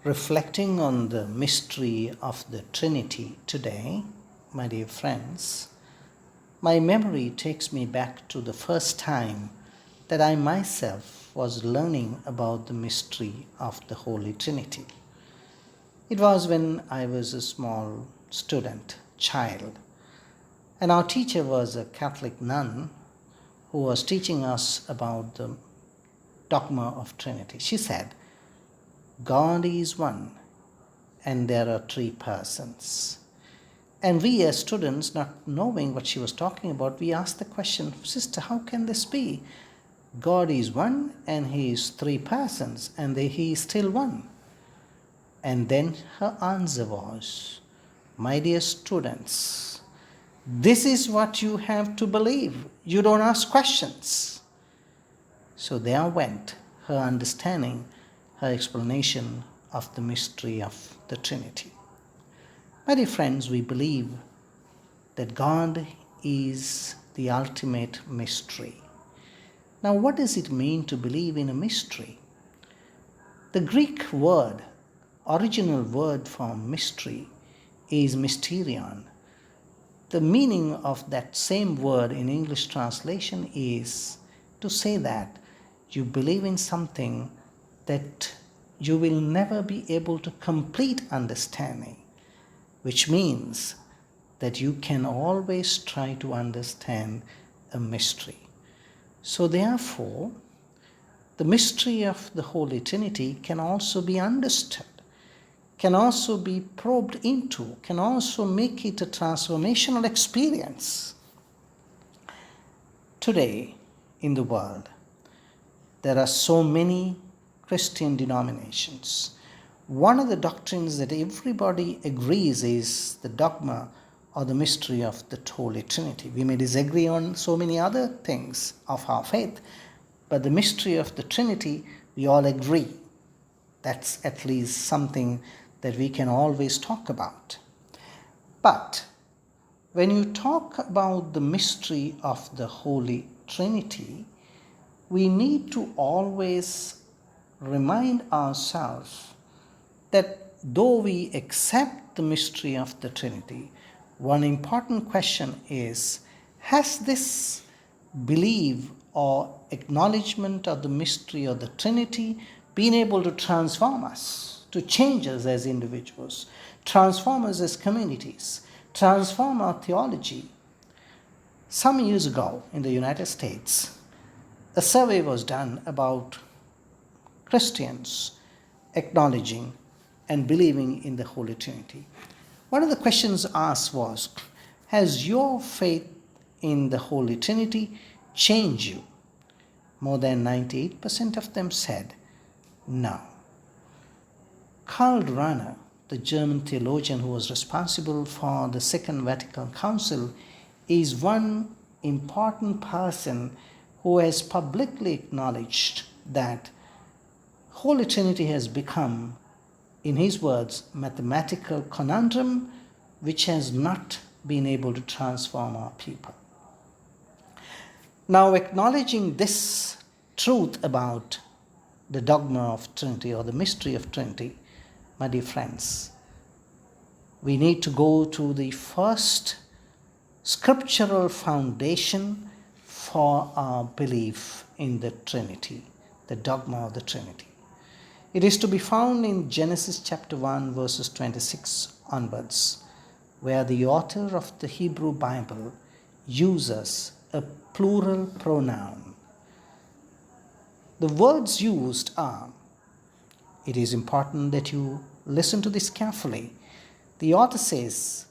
Reflecting on the mystery of the Trinity today, my dear friends, my memory takes me back to the first time that I myself was learning about the mystery of the Holy Trinity. It was when I was a small student, child, and our teacher was a Catholic nun who was teaching us about the dogma of Trinity. She said, God is one and there are three persons. And we as students, not knowing what she was talking about, we asked the question, Sister, how can this be? God is one and he is three persons and he is still one. And then her answer was, my dear students, this is what you have to believe. You don't ask questions. So there went her understanding, her explanation of the mystery of the Trinity. My dear friends, we believe that God is the ultimate mystery. Now, what does it mean to believe in a mystery? The Greek word, original word for mystery, is mysterion. The meaning of that same word in English translation is to say that you believe in something that you will never be able to complete understanding, which means that you can always try to understand a mystery. So therefore, the mystery of the Holy Trinity can also be understood, can also be probed into, can also make it a transformational experience. Today in the world, there are so many Christian denominations. One of the doctrines that everybody agrees is the dogma or the mystery of the Holy Trinity. We may disagree on so many other things of our faith, but the mystery of the Trinity, we all agree. That's at least something that we can always talk about. But when you talk about the mystery of the Holy Trinity, we need to always remind ourselves that though we accept the mystery of the Trinity, one important question is, has this belief or acknowledgement of the mystery of the Trinity been able to transform us, to change us as individuals, transform us as communities, transform our theology? Some years ago in the United States, a survey was done about Christians acknowledging and believing in the Holy Trinity. One of the questions asked was, has your faith in the Holy Trinity changed you? More than 98% of them said no. Karl Rahner, the German theologian who was responsible for the Second Vatican Council, is one important person who has publicly acknowledged that Holy Trinity has become, in his words, mathematical conundrum which has not been able to transform our people. Now, acknowledging this truth about the dogma of Trinity or the mystery of Trinity, my dear friends, we need to go to the first scriptural foundation for our belief in the Trinity, the dogma of the Trinity. It is to be found in Genesis chapter 1 verses 26 onwards, where the author of the Hebrew Bible uses a plural pronoun. The words used are, it is important that you listen to this carefully. The author says,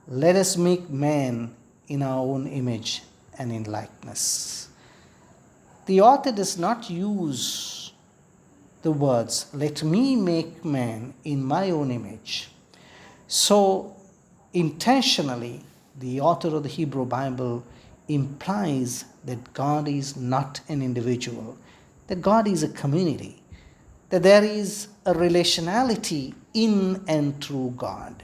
let us make man in our own image and in likeness. The author does not use the words, let me make man in my own image. So intentionally, the author of the Hebrew Bible implies that God is not an individual, that God is a community, that there is a relationality in and through God.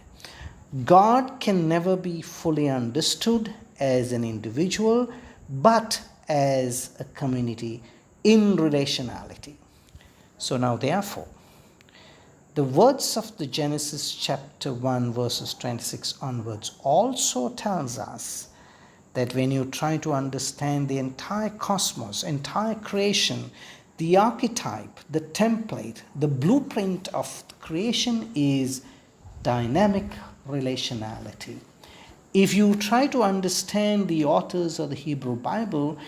God can never be fully understood as an individual, but as a community in relationality. So now, therefore, The words of the Genesis chapter 1 verses 26 onwards also tells us that when you try to understand the entire cosmos, entire creation, the archetype, the template, the blueprint of creation is dynamic relationality. If you try to understand the authors of the Hebrew Bible,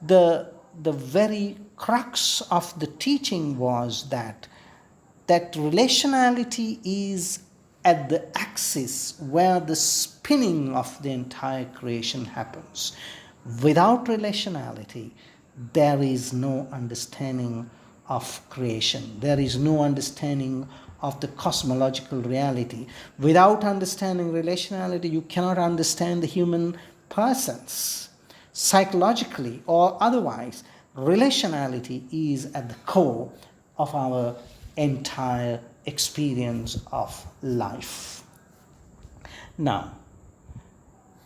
the very crux of the teaching was that relationality is at the axis where the spinning of the entire creation happens. Without relationality, there is no understanding of creation. There is no understanding of the cosmological reality. Without understanding relationality, you cannot understand the human persons. Psychologically or otherwise, relationality is at the core of our entire experience of life. Now,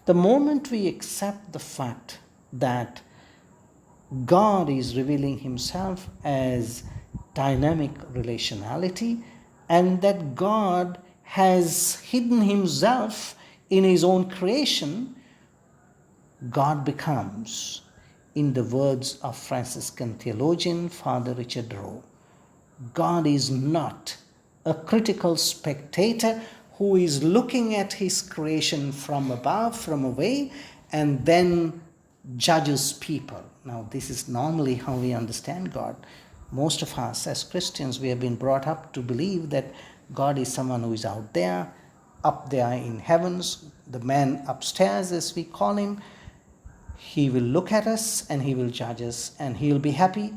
the moment we accept the fact that God is revealing himself as dynamic relationality and that God has hidden himself in his own creation, God becomes, in the words of Franciscan theologian Father Richard Rowe, God is not a critical spectator who is looking at his creation from above, from away, and then judges people. Now, this is normally how we understand God. Most of us as Christians, we have been brought up to believe that God is someone who is out there, up there in heavens, the man upstairs as we call him. He will look at us and he will judge us, and he will be happy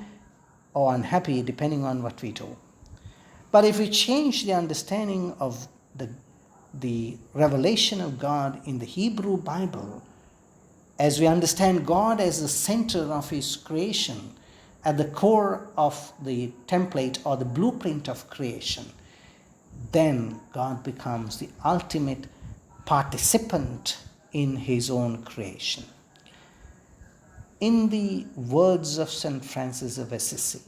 or unhappy depending on what we do. But if we change the understanding of the revelation of God in the Hebrew Bible, as we understand God as the center of his creation, at the core of the template or the blueprint of creation, then God becomes the ultimate participant in his own creation. In the words of St. Francis of Assisi,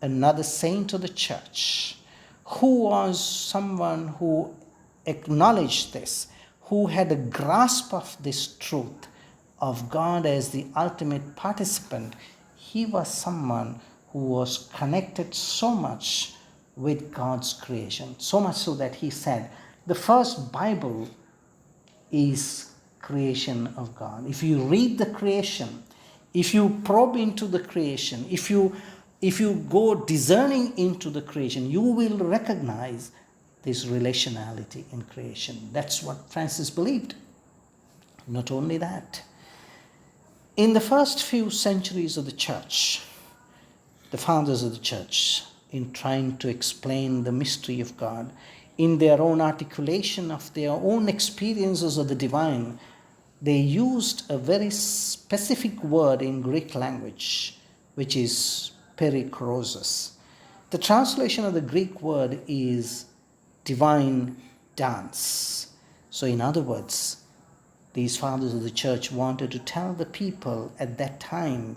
another saint of the church, who was someone who acknowledged this, who had a grasp of this truth of God as the ultimate participant, he was someone who was connected so much with God's creation, so much so that he said, the first Bible is creation of God. If you read the creation, if you probe into the creation, if you go discerning into the creation, you will recognize this relationality in creation. That's what Francis believed. Not only that, in the first few centuries of the church, the fathers of the church, in trying to explain the mystery of God, in their own articulation of their own experiences of the divine, they used a very specific word in Greek language, which is perikrosis. The translation of the Greek word is divine dance. So in other words, these fathers of the church wanted to tell the people at that time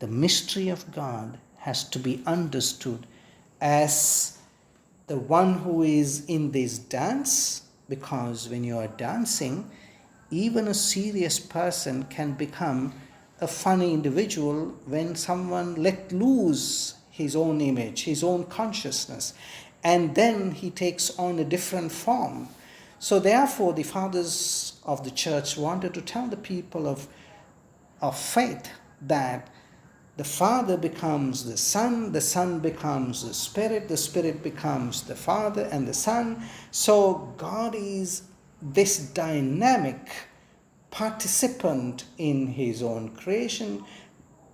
the mystery of God has to be understood as the one who is in this dance, because when you are dancing, even a serious person can become a funny individual when someone let loose his own image, his own consciousness, and then he takes on a different form. So therefore, the fathers of the church wanted to tell the people of faith that the Father becomes the Son becomes the Spirit becomes the Father and the Son. So God is this dynamic participant in his own creation.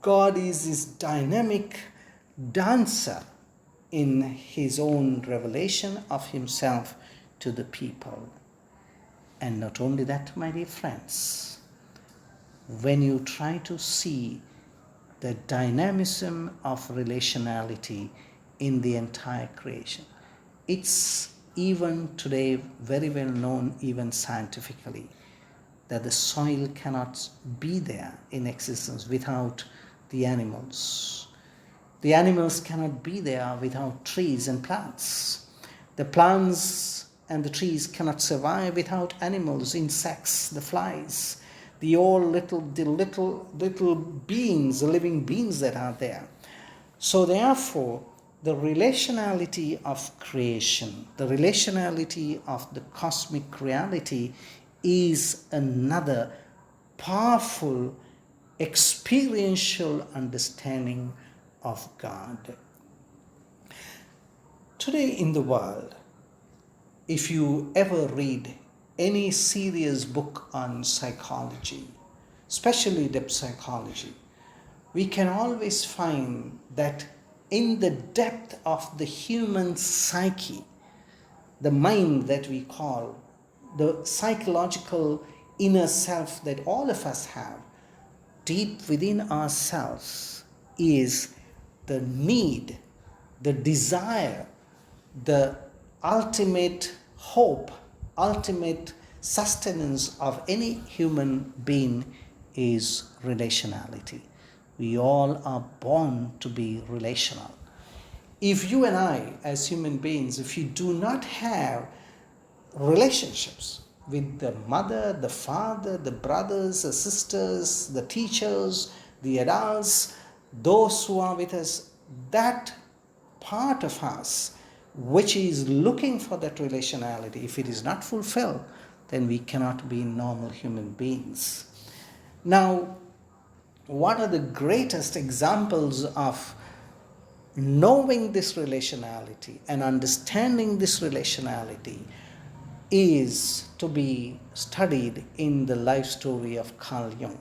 God is this dynamic dancer in his own revelation of himself to the people. And not only that, my dear friends, when you try to see the dynamism of relationality in the entire creation, it's even today very well known, even scientifically, that the soil cannot be there in existence without the animals. The animals cannot be there without trees and plants. The plants and the trees cannot survive without animals, insects, the flies, the little beings, the living beings that are there. So therefore, the relationality of creation, the relationality of the cosmic reality is another powerful experiential understanding of God. Today in the world, if you ever read any serious book on psychology, especially depth psychology, we can always find that in the depth of the human psyche, the mind that we call the psychological inner self that all of us have, deep within ourselves is the need, the desire, the ultimate hope, ultimate sustenance of any human being is relationality. We all are born to be relational. If you and I, as human beings, if you do not have relationships with the mother, the father, the brothers, the sisters, the teachers, the adults, those who are with us, that part of us which is looking for that relationality, if it is not fulfilled, then we cannot be normal human beings. Now, what are the greatest examples of knowing this relationality and understanding this relationality is to be studied in the life story of Carl Jung.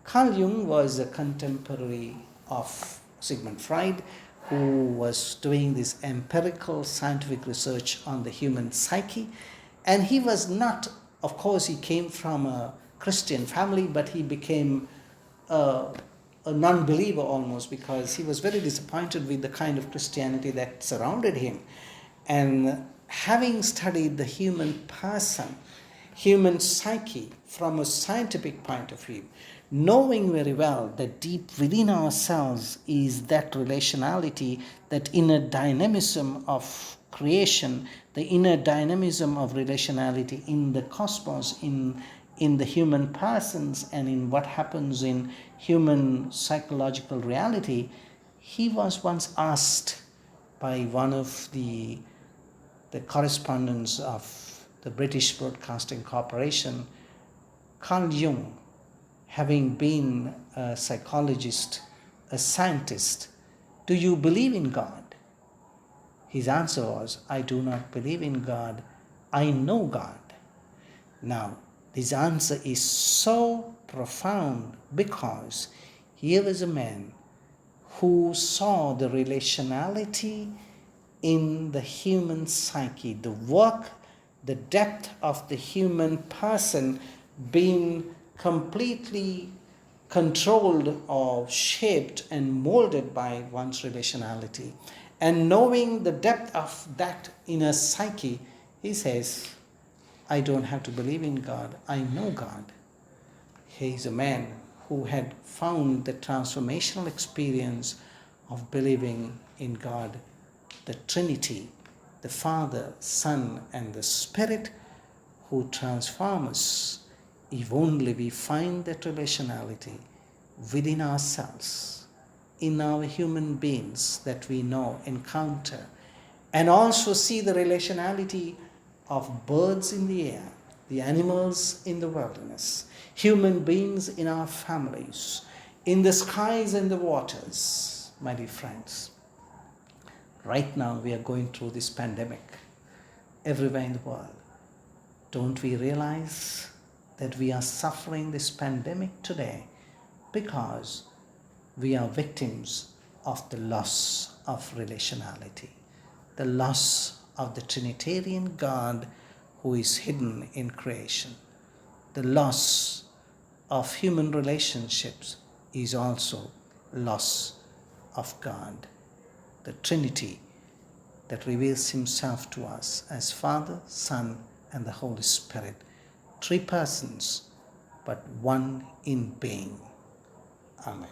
Carl Jung was a contemporary of Sigmund Freud, who was doing this empirical scientific research on the human psyche. And he was not, of course, he came from a Christian family, but he became a non-believer almost, because he was very disappointed with the kind of Christianity that surrounded him. And having studied the human person, human psyche from a scientific point of view, knowing very well that deep within ourselves is that relationality, that inner dynamism of creation, the inner dynamism of relationality in the cosmos, in the human persons, and in what happens in human psychological reality. He was once asked by one of the correspondents of the British Broadcasting Corporation, Carl Jung, having been a psychologist, a scientist, do you believe in God? His answer was, I do not believe in God, I know God. Now, this answer is so profound because here was a man who saw the relationality in the human psyche, the work, the depth of the human person being completely controlled or shaped and molded by one's relationality. And knowing the depth of that inner psyche, he says, I don't have to believe in God, I know God. He is a man who had found the transformational experience of believing in God, the Trinity, the Father, Son, and the Spirit, who transform us if only we find that relationality within ourselves, in our human beings that we know, encounter, and also see the relationality of birds in the air, the animals in the wilderness, human beings in our families, in the skies and the waters. My dear friends, right now we are going through this pandemic everywhere in the world. Don't we realize that we are suffering this pandemic today because we are victims of the loss of relationality, the loss of the Trinitarian God who is hidden in creation. The loss of human relationships is also loss of God, the Trinity that reveals himself to us as Father, Son, and the Holy Spirit. Three persons, but one in being. Amen.